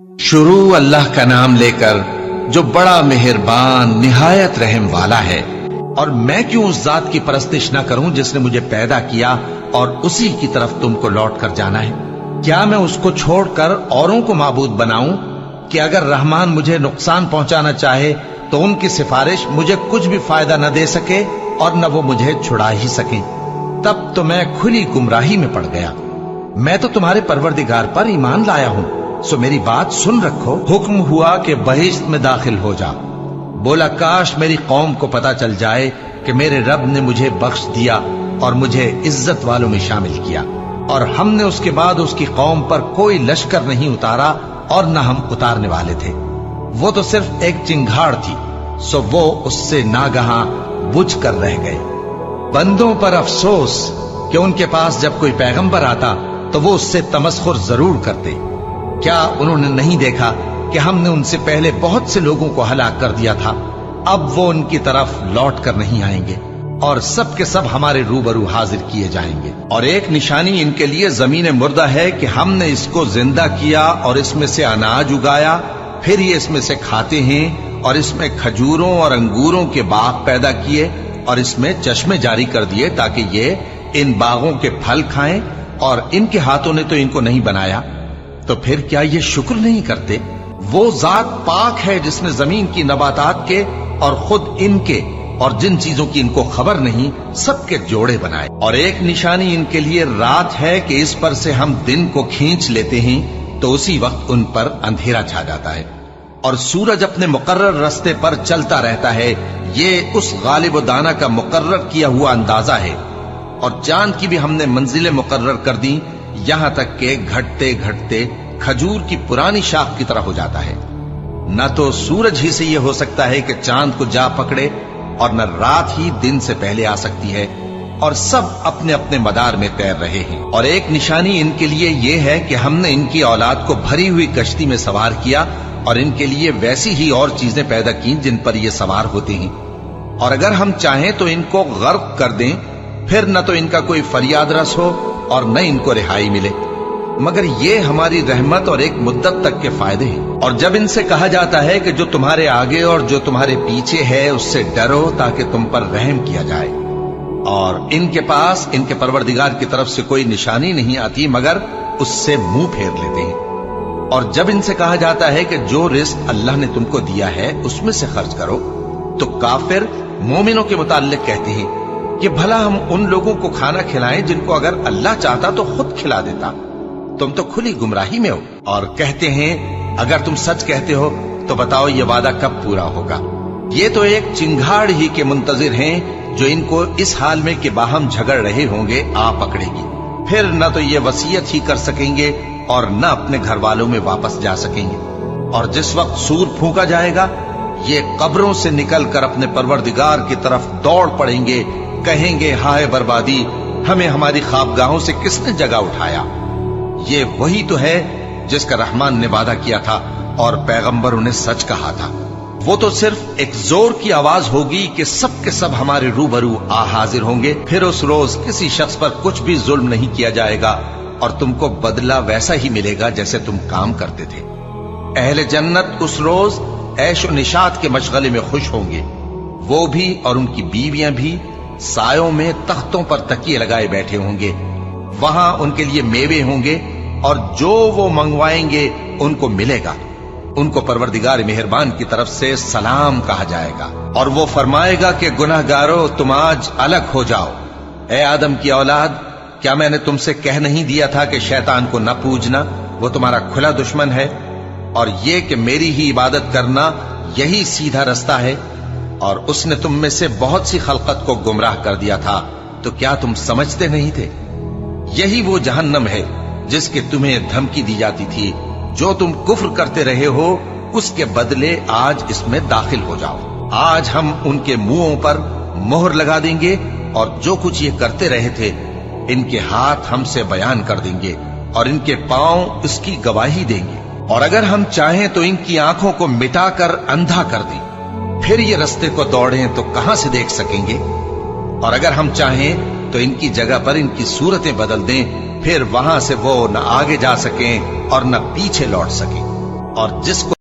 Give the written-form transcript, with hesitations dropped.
शुरू अल्लाह का नाम लेकर जो बड़ा मेहरबान निहायत रहम वाला है। और मैं क्यों उस जात की परस्तिश न करूं जिसने मुझे पैदा किया और उसी की तरफ तुमको लौट कर जाना है। क्या मैं उसको छोड़कर औरों को माबूद बनाऊं कि अगर रहमान मुझे नुकसान पहुंचाना चाहे तो उनकी सिफारिश मुझे कुछ भी फायदा न दे सके और न वो मुझे छुड़ा ही सके। तब तो मैं खुली गुमराही में पड़ गया। मैं तो तुम्हारे परवरदिगार पर ईमान लाया हूं, सो मेरी बात सुन रखो। हुक्म हुआ कि बहिश्त में दाखिल हो जा। बोला काश मेरी कौम को पता चल जाए कि मेरे रब ने मुझे बख्श दिया और मुझे इज्जत वालों में शामिल किया, और हमने उसके बाद उसकी कौम पर कोई लश्कर नहीं उतारा और न हम उतारने वाले थे। वो तो सिर्फ एक चिंगाड़ थी, सो वो उससे नागहां बुझ कर रह गए। बंदों पर अफसोस कि उनके पास जब कोई पैगंबर आता तो वो उससे तमस्खुर जरूर करते। क्या उन्होंने नहीं देखा कि हमने उनसे पहले बहुत से लोगों को हलाक कर दिया था। अब वो उनकी तरफ लौट कर नहीं आएंगे और सब के सब हमारे रूबरू हाजिर किए जाएंगे। और एक निशानी इनके लिए जमीन मुर्दा है कि हमने इसको जिंदा किया और इसमें से अनाज उगाया, फिर ये इसमें से खाते हैं, और इसमें खजूरों और अंगूरों के बाग पैदा किए और इसमें चश्मे जारी कर दिए ताकि ये इन बागों के फल खाएं, और इनके हाथों ने तो इनको नहीं बनाया। तो फिर क्या ये शुक्र नहीं करते? वो जात पाक है जिसने जमीन की नबातात के और खुद इनके और जिन चीजों की इनको खबर नहीं सबके जोड़े बनाए। और एक निशानी इनके लिए रात है कि इस पर से हम दिन को खींच लेते हैं तो उसी वक्त उन पर अंधेरा छा जाता है, और सूरज अपने मुकर्रर रास्ते पर चलता रहता है। ये उस गालिब दाना का मुकर्रर किया हुआ अंदाजा है। और चांद की भी हमने मंजिलें मुकर्रर कर दी, यहां तक के घटते घटते खजूर की पुरानी शाख की तरह हो जाता है। न तो सूरज ही से यह हो सकता है कि चांद को जा पकड़े, और न रात ही दिन से पहले आ सकती है, और सब अपने अपने मदार में तैर रहे हैं। और एक निशानी इनके लिए यह है कि हमने इनकी औलाद को भरी हुई कश्ती में सवार किया और इनके लिए वैसी ही और चीजें पैदा की जिन पर ये सवार होते हैं। और अगर हम चाहें तो इनको गर्क कर दें, फिर न तो इनका कोई फरियाद रस हो और न इनको रिहाई मिले, मगर ये हमारी रहमत और एक मुद्दत तक के फायदे हैं। और जब इनसे कहा जाता है कि जो तुम्हारे आगे और जो तुम्हारे पीछे है उससे डरो ताकि तुम पर रहम किया जाए, और इनके पास इनके परवरदिगार की तरफ से कोई निशानी नहीं आती मगर उससे मुंह फेर लेते हैं। और जब इनसे कहा जाता है कि जो रिस्क अल्लाह ने तुमको दिया है उसमें से खर्च करो, तो काफिर मोमिनों के मुताल्लिक कहते हैं कि भला हम उन लोगों को खाना खिलाएं जिनको अगर अल्लाह चाहता तो खुद खिला देता। तुम तो खुली गुमराही में हो। और कहते हैं अगर तुम सच कहते हो तो बताओ ये वादा कब पूरा होगा। ये तो एक चिंगाड़ ही के मुंतजिर हैं जो इनको इस हाल में कि बाहम झगड़ रहे होंगे आ पकड़ेगी। फिर न तो ये वसीयत ही कर सकेंगे और न अपने घर वालों में वापस जा सकेंगे। और जिस वक्त सूर फूंका जाएगा ये कब्रों से निकलकर अपने परवरदिगार की तरफ दौड़ पड़ेंगे, कहेंगे हाय बर्बादी, हमें हमारी ख्वाबगाहों से किसने जगा उठाया। ये वही तो है जिसका रहमान ने वादा किया था और पैगंबरों ने सच कहा था। वो तो सिर्फ एक जोर की आवाज होगी कि सब के सब हमारे रूबरू आ हाजिर होंगे। फिर उस रोज किसी शख्स पर कुछ भी जुल्म नहीं किया जाएगा और तुमको बदला वैसा ही मिलेगा जैसे तुम काम करते थे। अहले जन्नत उस रोज ऐश और निशात के मशगले में खुश होंगे, वो भी और उनकी बीवियां भी सायों में तख्तों पर तकिए लगाए बैठे होंगे। वहां उनके लिए मेवे होंगे और जो वो मंगवाएंगे उनको मिलेगा। उनको परवरदिगार मेहरबान की तरफ से सलाम कहा जाएगा और वो फरमाएगा कि गुनाहगारों तुम आज अलग हो जाओ। ए आदम की औलाद, क्या मैंने तुमसे कह नहीं दिया था कि शैतान को न पूजना, वो तुम्हारा खुला दुश्मन है, और ये कि मेरी ही इबादत करना यही सीधा रास्ता है। और उसने तुम में से बहुत सी खलकत को गुमराह कर दिया था, तो क्या तुम समझते नहीं थे? यही वो जहन्नम है जिसके तुम्हें धमकी दी जाती थी। जो तुम कुफ्र करते रहे हो उसके बदले आज इसमें दाखिल हो जाओ। आज हम उनके मुंहों पर मोहर लगा देंगे और जो कुछ ये करते रहे थे इनके हाथ हमसे बयान कर देंगे और इनके पांव इसकी गवाही देंगे। और अगर हम चाहें तो इनकी आंखों को मिटाकर अंधा कर दें, फिर ये रास्ते को दौड़ें तो कहां से देख सकेंगे। और अगर हम चाहें तो इनकी जगह पर इनकी सूरतें बदल दें, फिर वहां से वो न आगे जा सकें और न पीछे लौट सकें। اور جس کو